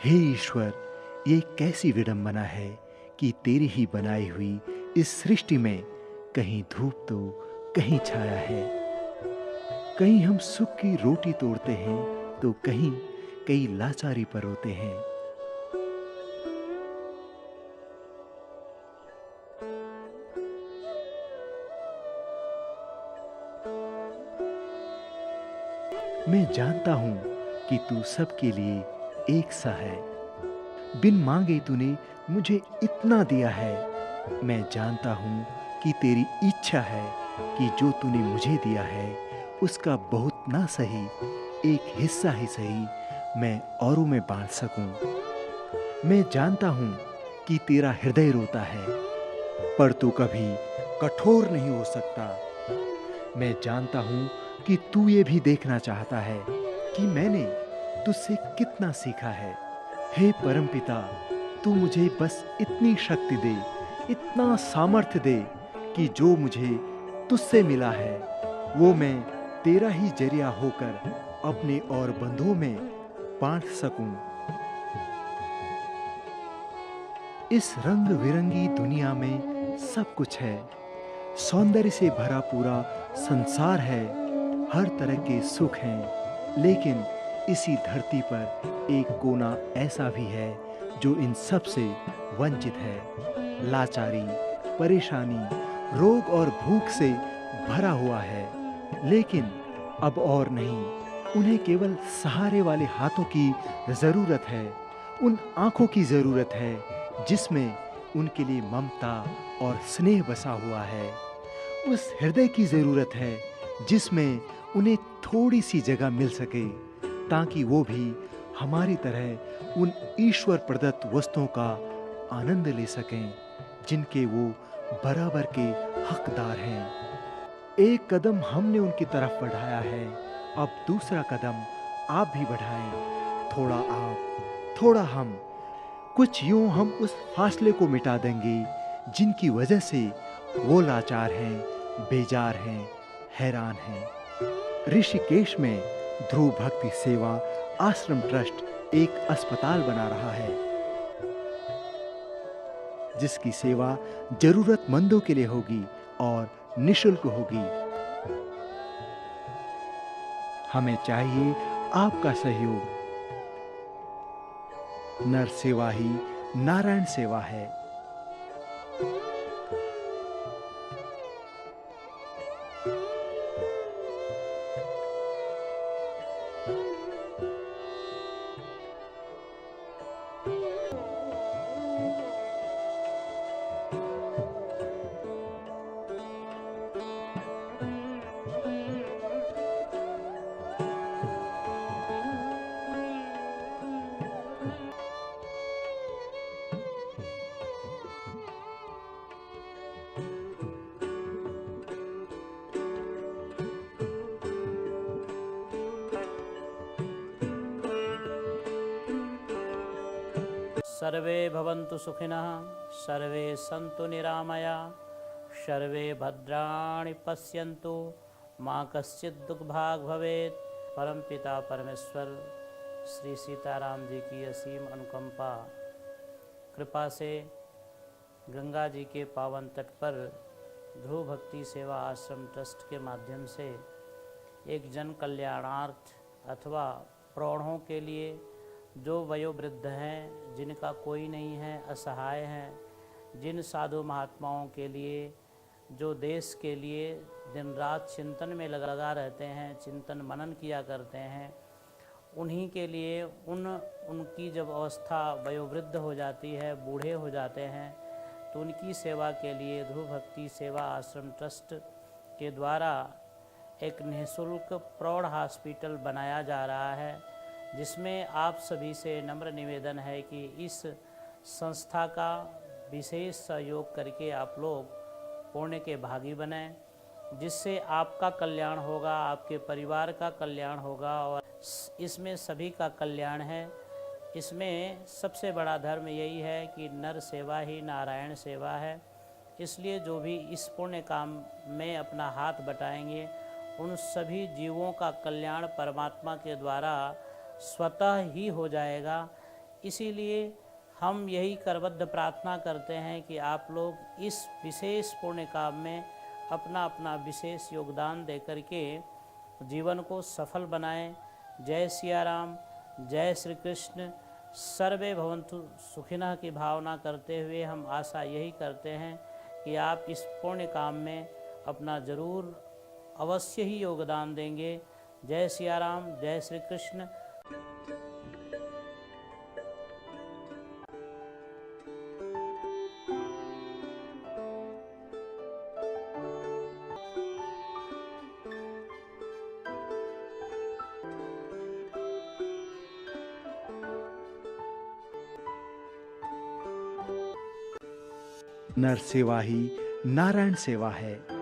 हे ईश्वर, ये कैसी विडंबना है कि तेरी ही बनाई हुई इस सृष्टि में कहीं धूप तो कहीं छाया है। कहीं हम सुख की रोटी तोड़ते हैं तो कहीं कई लाचारी पर होते हैं। मैं जानता हूँ कि तू सबके लिए एक सा है। बिन मांगे तूने मुझे इतना दिया है। मैं जानता हूँ कि तेरी इच्छा है कि जो तूने मुझे दिया है उसका बहुत ना सही एक हिस्सा ही सही मैं औरों में बांट सकूं। मैं जानता हूँ कि तेरा हृदय रोता है, पर तू कभी कठोर नहीं हो सकता। मैं जानता हूँ कि तू ये भी देखना चाहता है कि मैंने तुझसे कितना सीखा है। हे परमपिता, तू मुझे बस इतनी शक्ति दे, इतना सामर्थ्य दे कि जो मुझे तुझसे मिला है वो मैं तेरा ही जरिया होकर अपने और बंधुओं में बांट सकूं। इस रंग बिरंगी दुनिया में सब कुछ है। सौंदर्य से भरा पूरा संसार है। हर तरह के सुख हैं, लेकिन इसी धरती पर एक कोना ऐसा भी है जो इन सब से वंचित है। लाचारी, परेशानी, रोग और भूख से भरा हुआ है। लेकिन अब और नहीं, उन्हें केवल सहारे वाले हाथों की जरूरत है। उन आंखों की जरूरत है जिसमें उनके लिए ममता और स्नेह बसा हुआ है। उस हृदय की जरूरत है जिसमें उन्हें थोड़ी सी जगह मिल सके, ताकि वो भी हमारी तरह उन ईश्वर प्रदत्त वस्तुओं का आनंद ले सकें जिनके वो बराबर के हकदार हैं। एक कदम हमने उनकी तरफ बढ़ाया है, अब दूसरा कदम आप भी बढ़ाएं। थोड़ा आप, थोड़ा हम। कुछ यूं हम उस फासले को मिटा देंगे जिनकी वजह से वो लाचार हैं, बेजार हैं, हैरान हैं। ऋषिकेश में ध्रुव भक्ति सेवा आश्रम ट्रस्ट एक अस्पताल बना रहा है जिसकी सेवा जरूरतमंदों के लिए होगी और निशुल्क होगी। हमें चाहिए आपका सहयोग। नर सेवा ही नारायण सेवा है। सर्वे भवन्तु सुखिनः, सर्वे सन्तु निरामया, सर्वे भद्राणि पश्यन्तु, माँ कश्चित् दुर्भाग् भवेत्। परमपिता परमेश्वर श्री सीताराम जी की असीम अनुकंपा कृपा से गंगा जी के पावन तट पर ध्रुव भक्ति सेवा आश्रम ट्रस्ट के माध्यम से एक जन कल्याणार्थ अथवा प्रौढ़ों के लिए जो वयोवृद्ध हैं, जिनका कोई नहीं है, असहाय हैं, जिन साधु महात्माओं के लिए जो देश के लिए दिन रात चिंतन में लगा रहते हैं, चिंतन मनन किया करते हैं, उन्हीं के लिए उनकी जब अवस्था वयोवृद्ध हो जाती है, बूढ़े हो जाते हैं, तो उनकी सेवा के लिए ध्रुव भक्ति सेवा आश्रम ट्रस्ट के द्वारा एक निःशुल्क प्रौढ़ हॉस्पिटल बनाया जा रहा है, जिसमें आप सभी से नम्र निवेदन है कि इस संस्था का विशेष सहयोग करके आप लोग पुण्य के भागी बनें, जिससे आपका कल्याण होगा, आपके परिवार का कल्याण होगा और इसमें सभी का कल्याण है। इसमें सबसे बड़ा धर्म यही है कि नर सेवा ही नारायण सेवा है। इसलिए जो भी इस पुण्य काम में अपना हाथ बटाएंगे, उन सभी जीवों का कल्याण परमात्मा के द्वारा स्वतः ही हो जाएगा। इसीलिए हम यही करबद्ध प्रार्थना करते हैं कि आप लोग इस विशेष पुण्य काम में अपना अपना विशेष योगदान दे करके जीवन को सफल बनाएं। जय सिया राम, जय श्री कृष्ण। सर्वे भवन्तु सुखिनः की भावना करते हुए हम आशा यही करते हैं कि आप इस पुण्य काम में अपना जरूर अवश्य ही योगदान देंगे। जय सिया राम, जय श्री कृष्ण। नर सेवा ही नारायण सेवा है।